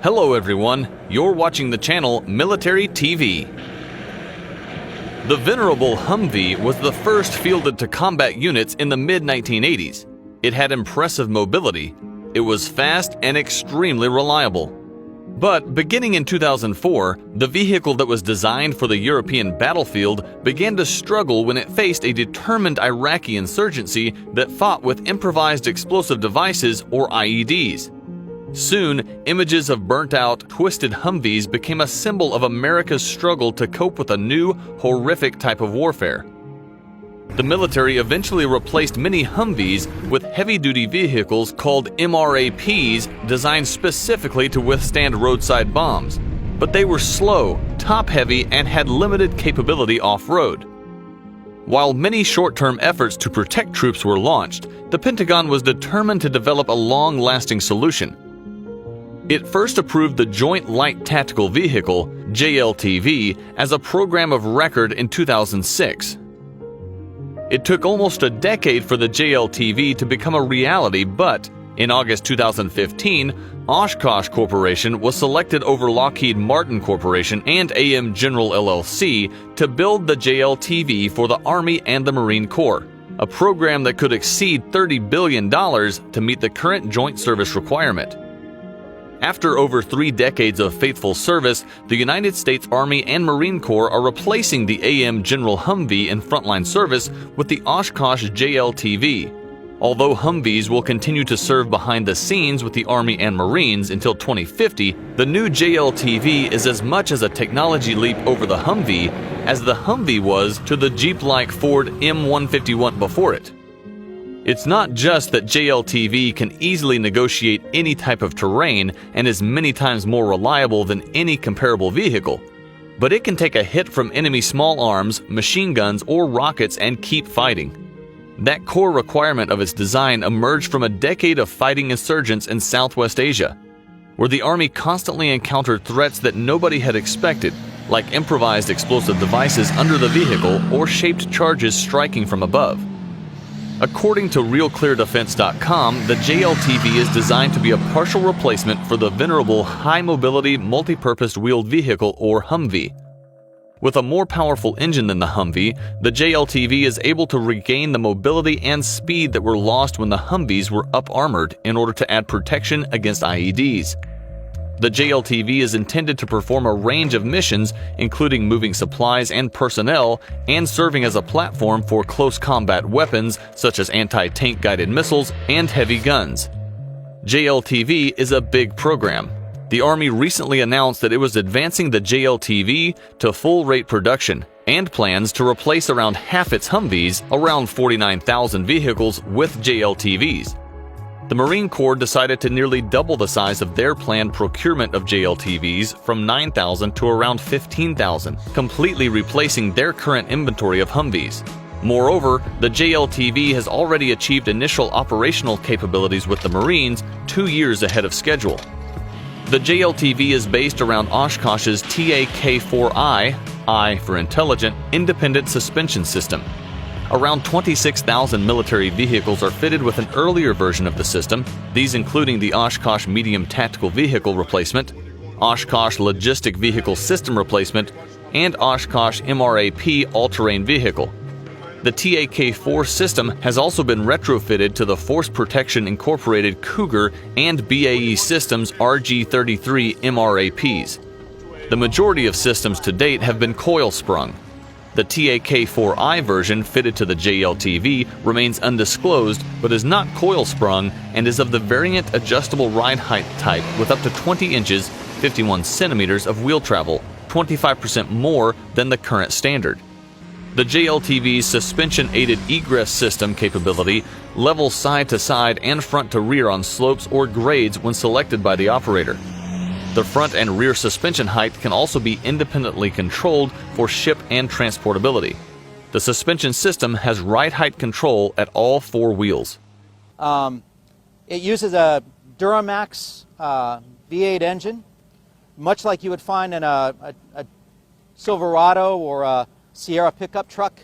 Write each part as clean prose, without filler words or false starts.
Hello everyone, you're watching the channel Military TV. The venerable Humvee was the first fielded to combat units in the mid-1980s. It had impressive mobility, it was fast and extremely reliable. But beginning in 2004, the vehicle that was designed for the European battlefield began to struggle when it faced a determined Iraqi insurgency that fought with improvised explosive devices or IEDs. Soon, images of burnt-out, twisted Humvees became a symbol of America's struggle to cope with a new, horrific type of warfare. The military eventually replaced many Humvees with heavy-duty vehicles called MRAPs designed specifically to withstand roadside bombs, but they were slow, top-heavy, and had limited capability off-road. While many short-term efforts to protect troops were launched, the Pentagon was determined to develop a long-lasting solution. It first approved the Joint Light Tactical Vehicle, JLTV, as a program of record in 2006. It took almost a decade for the JLTV to become a reality, but in August 2015, Oshkosh Corporation was selected over Lockheed Martin Corporation and AM General LLC to build the JLTV for the Army and the Marine Corps, a program that could exceed $30 billion to meet the current joint service requirement. After over 3 decades of faithful service, the United States Army and Marine Corps are replacing the AM General Humvee in frontline service with the Oshkosh JLTV. Although Humvees will continue to serve behind the scenes with the Army and Marines until 2050, the new JLTV is as much as a technology leap over the Humvee as the Humvee was to the Jeep-like Ford M151 before it. It's not just that JLTV can easily negotiate any type of terrain and is many times more reliable than any comparable vehicle, but it can take a hit from enemy small arms, machine guns, or rockets and keep fighting. That core requirement of its design emerged from a decade of fighting insurgents in Southwest Asia, where the Army constantly encountered threats that nobody had expected, like improvised explosive devices under the vehicle or shaped charges striking from above. According to RealClearDefense.com, the JLTV is designed to be a partial replacement for the venerable high-mobility multi-purpose wheeled vehicle or Humvee. With a more powerful engine than the Humvee, the JLTV is able to regain the mobility and speed that were lost when the Humvees were up-armored in order to add protection against IEDs. The JLTV is intended to perform a range of missions, including moving supplies and personnel, and serving as a platform for close combat weapons such as anti-tank guided missiles and heavy guns. JLTV is a big program. The Army recently announced that it was advancing the JLTV to full-rate production and plans to replace around half its Humvees, around 49,000 vehicles, with JLTVs. The Marine Corps decided to nearly double the size of their planned procurement of JLTVs from 9,000 to around 15,000, completely replacing their current inventory of Humvees. Moreover, the JLTV has already achieved initial operational capabilities with the Marines 2 years ahead of schedule. The JLTV is based around Oshkosh's TAK-4I, I for Intelligent, Independent Suspension System. Around 26,000 military vehicles are fitted with an earlier version of the system, these including the Oshkosh Medium Tactical Vehicle Replacement, Oshkosh Logistic Vehicle System Replacement, and Oshkosh MRAP All-Terrain Vehicle. The TAK-4 system has also been retrofitted to the Force Protection Incorporated Cougar and BAE Systems RG-33 MRAPs. The majority of systems to date have been coil-sprung. The TAK-4I version fitted to the JLTV remains undisclosed but is not coil-sprung and is of the variant adjustable ride height type with up to 20 inches, 51 centimeters of wheel travel, 25% more than the current standard. The JLTV's suspension-aided egress system capability levels side to side and front to rear on slopes or grades when selected by the operator. The front and rear suspension height can also be independently controlled for ship and transportability. The suspension system has ride height control at all 4 wheels. It uses a Duramax V8 engine, much like you would find in a Silverado or a Sierra pickup truck.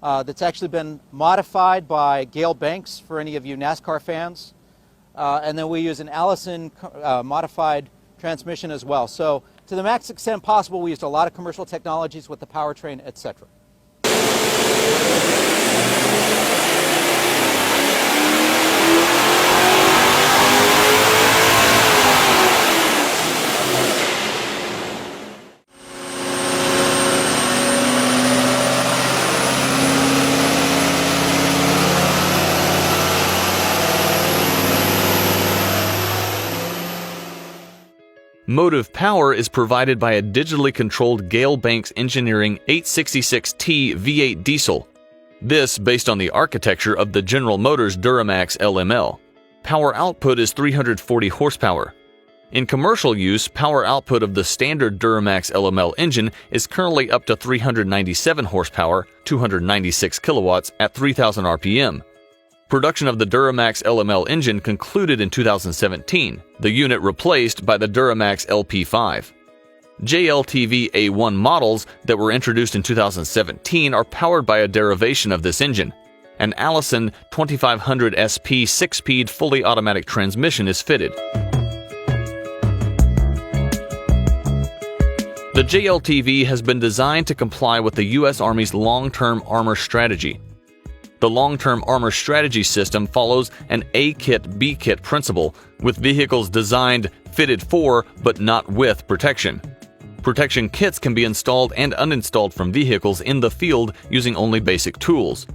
That's actually been modified by Gale Banks for any of you NASCAR fans. And then we use an Allison modified transmission as well. So to the max extent possible, we used a lot of commercial technologies with the powertrain, etc. Motive power is provided by a digitally controlled Gale Banks Engineering 866T V8 diesel. This based on the architecture of the General Motors Duramax LML. Power output is 340 horsepower. In commercial use, power output of the standard Duramax LML engine is currently up to 397 horsepower, 296 kilowatts at 3,000 RPM. Production of the Duramax LML engine concluded in 2017, the unit replaced by the Duramax LP5. JLTV A1 models that were introduced in 2017 are powered by a derivation of this engine. An Allison 2500 SP 6-speed fully automatic transmission is fitted. The JLTV has been designed to comply with the U.S. Army's long-term armor strategy. The long-term armor strategy system follows an A-kit, B-kit principle, with vehicles designed, fitted for, but not with protection. Protection kits can be installed and uninstalled from vehicles in the field using only basic tools.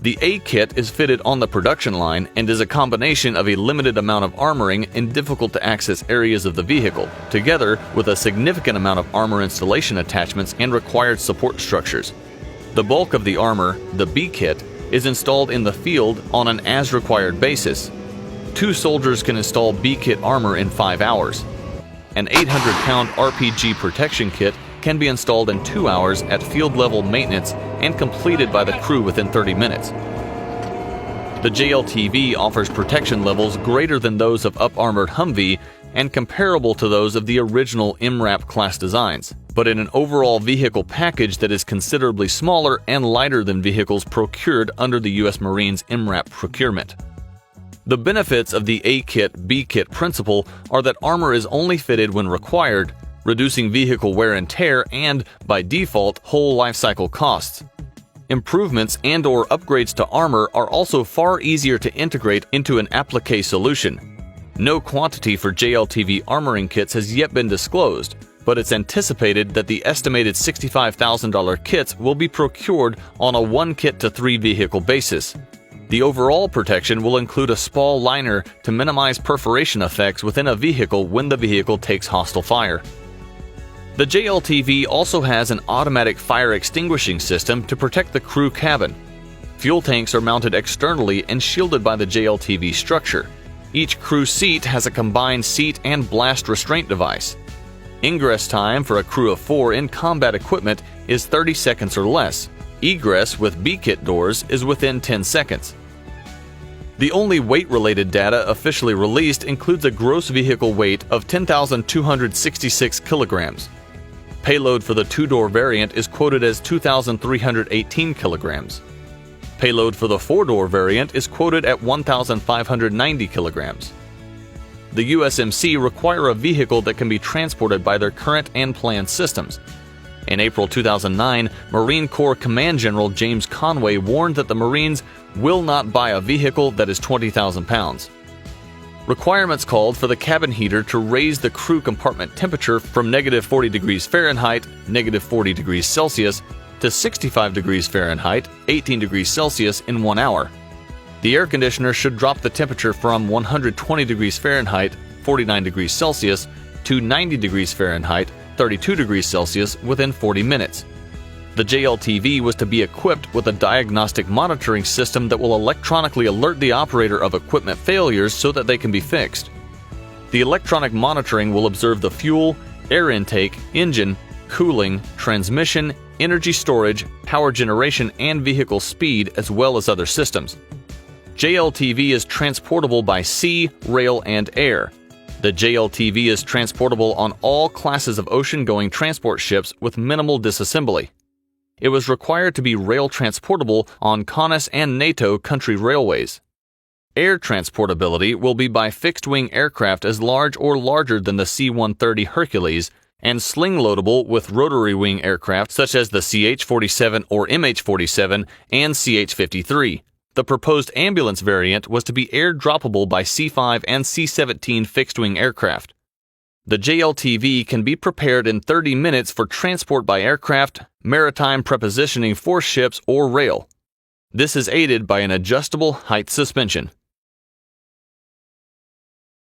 The A-kit is fitted on the production line and is a combination of a limited amount of armoring in difficult-to-access areas of the vehicle, together with a significant amount of armor installation attachments and required support structures. The bulk of the armor, the B-kit, is installed in the field on an as-required basis. 2 soldiers can install B-kit armor in 5 hours. An 800-pound RPG protection kit can be installed in 2 hours at field-level maintenance and completed by the crew within 30 minutes. The JLTV offers protection levels greater than those of up-armored Humvee and comparable to those of the original MRAP class designs, but in an overall vehicle package that is considerably smaller and lighter than vehicles procured under the U.S. Marines MRAP procurement. The benefits of the A-kit, B-kit principle are that armor is only fitted when required, reducing vehicle wear and tear and, by default, whole life cycle costs. Improvements and/or upgrades to armor are also far easier to integrate into an applique solution. No quantity for JLTV armoring kits has yet been disclosed, but it's anticipated that the estimated $65,000 kits will be procured on a 1-kit-to-3 vehicle basis. The overall protection will include a spall liner to minimize perforation effects within a vehicle when the vehicle takes hostile fire. The JLTV also has an automatic fire extinguishing system to protect the crew cabin. Fuel tanks are mounted externally and shielded by the JLTV structure. Each crew seat has a combined seat and blast restraint device. Ingress time for a crew of 4 in combat equipment is 30 seconds or less. Egress with B-kit doors is within 10 seconds. The only weight-related data officially released includes a gross vehicle weight of 10,266 kilograms. Payload for the 2-door variant is quoted as 2,318 kilograms. Payload for the 4-door variant is quoted at 1,590 kilograms. The USMC require a vehicle that can be transported by their current and planned systems. In April 2009, Marine Corps Command General James Conway warned that the Marines will not buy a vehicle that is 20,000 pounds. Requirements called for the cabin heater to raise the crew compartment temperature from -40 degrees Fahrenheit, -40 degrees Celsius, to 65 degrees Fahrenheit, 18 degrees Celsius in 1 hour. The air conditioner should drop the temperature from 120 degrees Fahrenheit, 49 degrees Celsius, to 90 degrees Fahrenheit, 32 degrees Celsius within 40 minutes. The JLTV was to be equipped with a diagnostic monitoring system that will electronically alert the operator of equipment failures so that they can be fixed. The electronic monitoring will observe the fuel, air intake, engine, cooling, transmission, energy storage, power generation, and vehicle speed, as well as other systems. JLTV is transportable by sea, rail, and air. The JLTV is transportable on all classes of ocean-going transport ships with minimal disassembly. It was required to be rail transportable on CONUS and NATO country railways. Air transportability will be by fixed-wing aircraft as large or larger than the C-130 Hercules and sling-loadable with rotary-wing aircraft such as the CH-47 or MH-47 and CH-53. The proposed ambulance variant was to be air-droppable by C-5 and C-17 fixed-wing aircraft. The JLTV can be prepared in 30 minutes for transport by aircraft, maritime prepositioning for ships, or rail. This is aided by an adjustable height suspension.